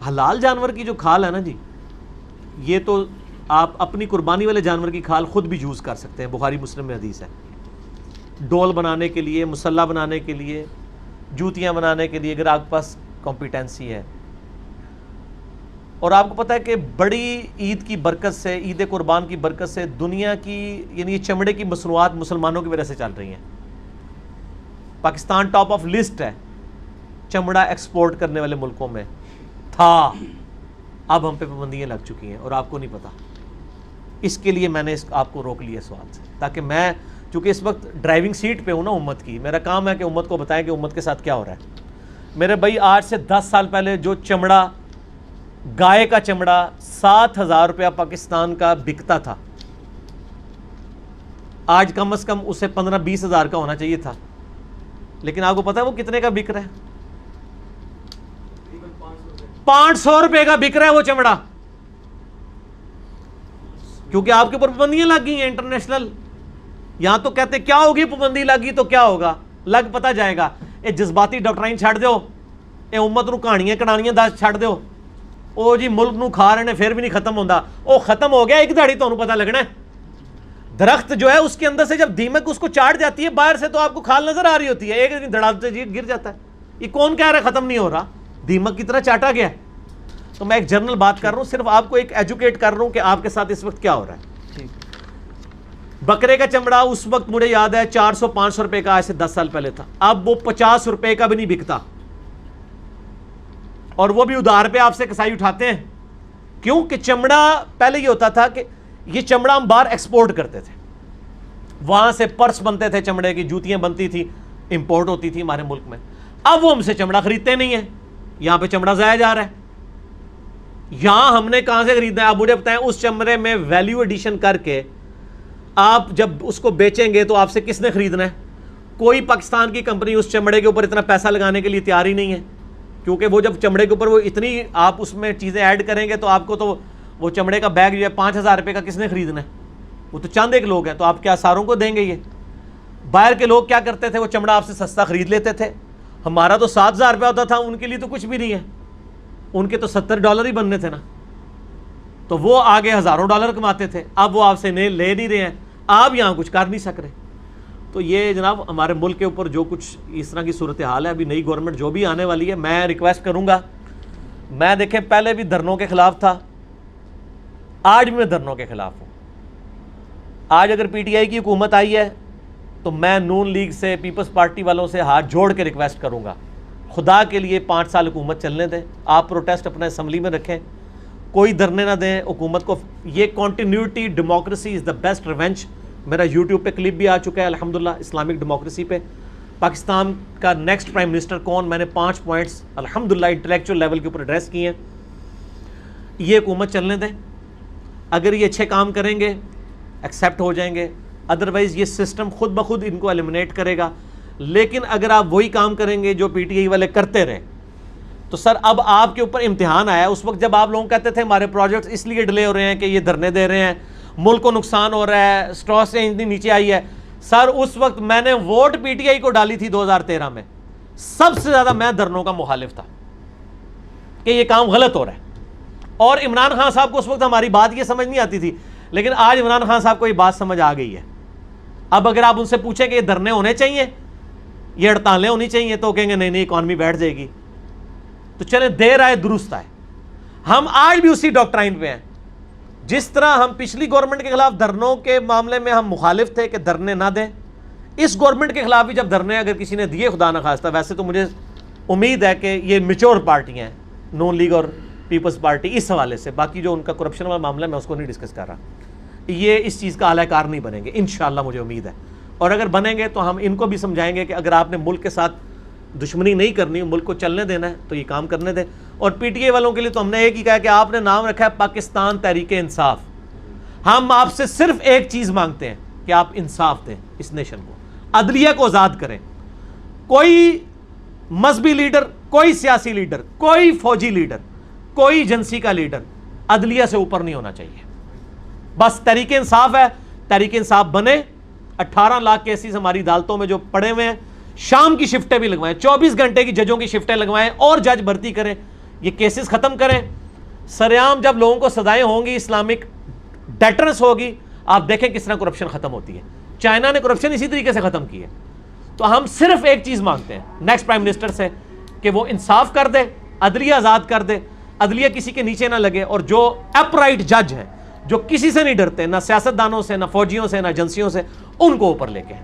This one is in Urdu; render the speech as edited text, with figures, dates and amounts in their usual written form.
حلال جانور کی جو کھال ہے نا جی، یہ تو آپ اپنی قربانی والے جانور کی کھال خود بھی یوز کر سکتے ہیں، بخاری مسلم میں حدیث ہے، ڈول بنانے کے لیے، مسلح بنانے کے لیے، جوتیاں بنانے کے لیے، اگر آپ کے پاس کمپیٹنسی ہے۔ اور آپ کو پتہ ہے کہ بڑی عید کی برکت سے، عید قربان کی برکت سے دنیا کی یعنی یہ چمڑے کی مصنوعات مسلمانوں کی وجہ سے چل رہی ہیں۔ پاکستان ٹاپ آف لسٹ ہے چمڑا ایکسپورٹ کرنے والے ملکوں میں تھا، اب ہم پہ پابندیاں لگ چکی ہیں اور آپ کو نہیں پتا۔ اس کے لیے میں نے آپ کو روک لیا سوال سے، تاکہ میں چونکہ اس وقت ڈرائیونگ سیٹ پہ ہوں نا امت کی، میرا کام ہے کہ امت کو بتائیں کہ امت کے ساتھ کیا ہو رہا ہے۔ میرے بھائی آج سے 10 سال پہلے جو چمڑا، گائے کا چمڑا 7,000 روپیہ پاکستان کا بکتا تھا، آج کم از کم اسے 15-20 ہزار کا ہونا چاہیے تھا، لیکن آپ کو پتا ہے وہ کتنے کا بک رہا ہے؟ 500 روپے کا بک رہا ہے وہ چمڑا، کیونکہ آپ کے اوپر پابندیاں لگ گئی ہیں انٹرنیشنل۔ یہاں تو کہتے کیا ہوگی، پابندی لگی تو کیا ہوگا، لگ پتا جائے گا۔ اے جذباتی ڈاکٹرائن چھڑ دیو، اے امت نو کہانیاں کڑانیاں دس چھڑ دیو، او جی ملک نو کھا رہے ہیں پھر بھی نہیں ختم ہوندا، او ختم ہو گیا ایک دہاڑی تو پتہ لگنا ہے۔ درخت جو ہے اس کے اندر سے جب دیمک اس کو چاٹ جاتی ہے باہر سے تو آپ کو کھال نظر آ رہی ہوتی ہے، ایک دن دھڑام سے گر جاتا ہے۔ یہ کون کہہ رہا ہے ختم نہیں ہو رہا، دیمک کی طرح چاٹا گیا ہے۔ تو میں ایک جنرل بات کر رہا ہوں، صرف آپ کو ایک ایجوکیٹ کر رہا ہوں کہ آپ کے ساتھ اس وقت کیا ہو رہا ہے۔ بکرے کا چمڑا اس وقت مجھے یاد ہے 400-500 روپے کا آج سے 10 سال پہلے تھا، اب وہ 50 روپے کا بھی نہیں بکتا، اور وہ بھی ادھار پہ آپ سے کسائی اٹھاتے ہیں۔ کیوں کہ چمڑا پہلے یہ ہوتا تھا کہ یہ چمڑا ہم باہر ایکسپورٹ کرتے تھے، وہاں سے پرس بنتے تھے، چمڑے کی جوتیاں بنتی تھی، امپورٹ ہوتی تھی ہمارے ملک میں۔ اب وہ ہم سے چمڑا خریدتے نہیں ہیں، یہاں پہ چمڑا ضائع جا رہا ہے۔ یہاں ہم نے کہاں سے خریدنا ہے؟ آپ مجھے بتائیں، اس چمڑے میں ویلیو ایڈیشن کر کے آپ جب اس کو بیچیں گے تو آپ سے کس نے خریدنا ہے؟ کوئی پاکستان کی کمپنی اس چمڑے کے اوپر اتنا پیسہ لگانے کے لیے تیار ہی نہیں ہے، کیونکہ وہ جب چمڑے کے اوپر وہ اتنی آپ اس میں چیزیں ایڈ کریں گے تو آپ کو تو وہ چمڑے کا بیگ جو ہے 5,000 روپے کا کس نے خریدنا ہے؟ وہ تو چند ایک لوگ ہیں، تو آپ کیا ساروں کو دیں گے؟ یہ باہر کے لوگ کیا کرتے تھے، وہ چمڑا آپ سے سستا خرید لیتے تھے۔ ہمارا تو 7,000 روپیہ ہوتا تھا، ان کے لیے تو کچھ بھی نہیں ہے، ان کے تو $70 ہی بننے تھے نا، تو وہ آگے ہزاروں ڈالر کماتے تھے۔ اب وہ آپ سے لے نہیں رہے ہیں، آپ یہاں کچھ کر نہیں سک رہے۔ تو یہ جناب ہمارے ملک کے اوپر جو کچھ اس طرح کی صورتحال ہے، ابھی نئی گورنمنٹ جو بھی آنے والی ہے، میں ریکویسٹ کروں گا، میں دیکھیں پہلے بھی دھرنوں کے خلاف تھا، آج بھی میں دھرنوں کے خلاف ہوں۔ آج اگر پی ٹی آئی کی حکومت آئی ہے تو میں نون لیگ سے، پیپلز پارٹی والوں سے ہاتھ جوڑ کے ریکویسٹ کروں گا، خدا کے لیے 5 سال حکومت چلنے دیں، آپ پروٹیسٹ اپنا اسمبلی میں رکھیں، کوئی دھرنے نہ دیں حکومت کو۔ یہ continuity, democracy is the best revenge. میرا یوٹیوب پہ کلپ بھی آ چکا ہے الحمدللہ اسلامک ڈیموکریسی پہ، پاکستان کا نیکسٹ پرائم منسٹر کون، میں نے 5 پوائنٹس الحمدللہ انٹلیکچوئل لیول کے اوپر ایڈریس کیے ہیں۔ یہ حکومت چلنے دیں، اگر یہ اچھے کام کریں گے ایکسیپٹ ہو جائیں گے، ادروائز یہ سسٹم خود بخود ان کو ایلیمنیٹ کرے گا۔ لیکن اگر آپ وہی کام کریں گے جو پی ٹی آئی والے کرتے رہے تو سر اب آپ کے اوپر امتحان آیا ہے۔ اس وقت جب آپ لوگ کہتے تھے ہمارے پروجیکٹس اس لیے ڈیلے ہو رہے ہیں کہ یہ دھرنے دے رہے ہیں، ملک کو نقصان ہو رہا ہے، اسٹاک سے اتنی نیچے آئی ہے، سر اس وقت میں نے ووٹ پی ٹی آئی کو ڈالی تھی 2013 میں، سب سے زیادہ میں دھرنوں کا مخالف تھا کہ یہ کام غلط ہو رہا ہے۔ اور عمران خان صاحب کو اس وقت ہماری بات یہ سمجھ نہیں آتی تھی، لیکن آج عمران خان صاحب کو یہ بات سمجھ آ گئی ہے۔ اب اگر آپ ان سے پوچھیں کہ یہ دھرنے ہونے چاہیے، یہ ہڑتالیں ہونی چاہیے، تو کہیں گے نہیں نہیں اکانومی بیٹھ جائے گی۔ تو چلیں دیر آئے درست آئے، ہم آج بھی اسی ڈاکٹرائن پہ ہیں۔ جس طرح ہم پچھلی گورنمنٹ کے خلاف دھرنوں کے معاملے میں ہم مخالف تھے کہ دھرنے نہ دیں، اس گورنمنٹ کے خلاف بھی جب دھرنے اگر کسی نے دیے خدا نہ خواستہ، ویسے تو مجھے امید ہے کہ یہ میچور پارٹی ہیں نون لیگ اور پیپلز پارٹی، اس حوالے سے باقی جو ان کا کرپشن والا معاملہ ہے میں اس کو نہیں ڈسکس کر رہا، یہ اس چیز کا اعلی کار نہیں بنیں گے انشاءاللہ، مجھے امید ہے۔ اور اگر بنیں گے تو ہم ان کو بھی سمجھائیں گے کہ اگر آپ نے ملک کے ساتھ دشمنی نہیں کرنی، ملک کو چلنے دینا ہے تو یہ کام کرنے دیں۔ اور پی ٹی اے والوں کے لیے تو ہم نے ایک ہی کہا کہ آپ نے نام رکھا ہے پاکستان تحریک انصاف، ہم آپ سے صرف ایک چیز مانگتے ہیں کہ آپ انصاف دیں اس نیشن کو، عدلیہ کو آزاد کریں۔ کوئی مذہبی لیڈر، کوئی سیاسی لیڈر، کوئی فوجی لیڈر، کوئی ایجنسی کا لیڈر عدلیہ سے اوپر نہیں ہونا چاہیے۔ بس تحریک انصاف ہے، تحریک انصاف بنے۔ 18 لاکھ کیسز ہماری عدالتوں میں جو پڑے ہوئے ہیں، شام کی شفٹیں بھی لگوائیں، 24 گھنٹے کی ججوں کی شفٹیں لگوائیں اور جج بھرتی کریں۔ یہ کیسز ختم کریں. سریعام جب لوگوں کو سزائیں ہوں گی, اسلامک ڈیٹرنس ہوگی, آپ دیکھیں کس طرح کرپشن ختم ہوتی ہے. چائنا نے کرپشن اسی طریقے سے ختم کی ہے. تو ہم صرف ایک چیز مانگتے ہیں نیکسٹ پرائم منسٹر سے, کہ وہ انصاف کر دے, عدلیہ آزاد کر دے, عدلیہ کسی کے نیچے نہ لگے, اور جو اپرائٹ جج ہیں, جو کسی سے نہیں ڈرتے, نہ سیاست دانوں سے, نہ فوجیوں سے, نہ ایجنسیوں سے, ان کو اوپر لے کے ہیں.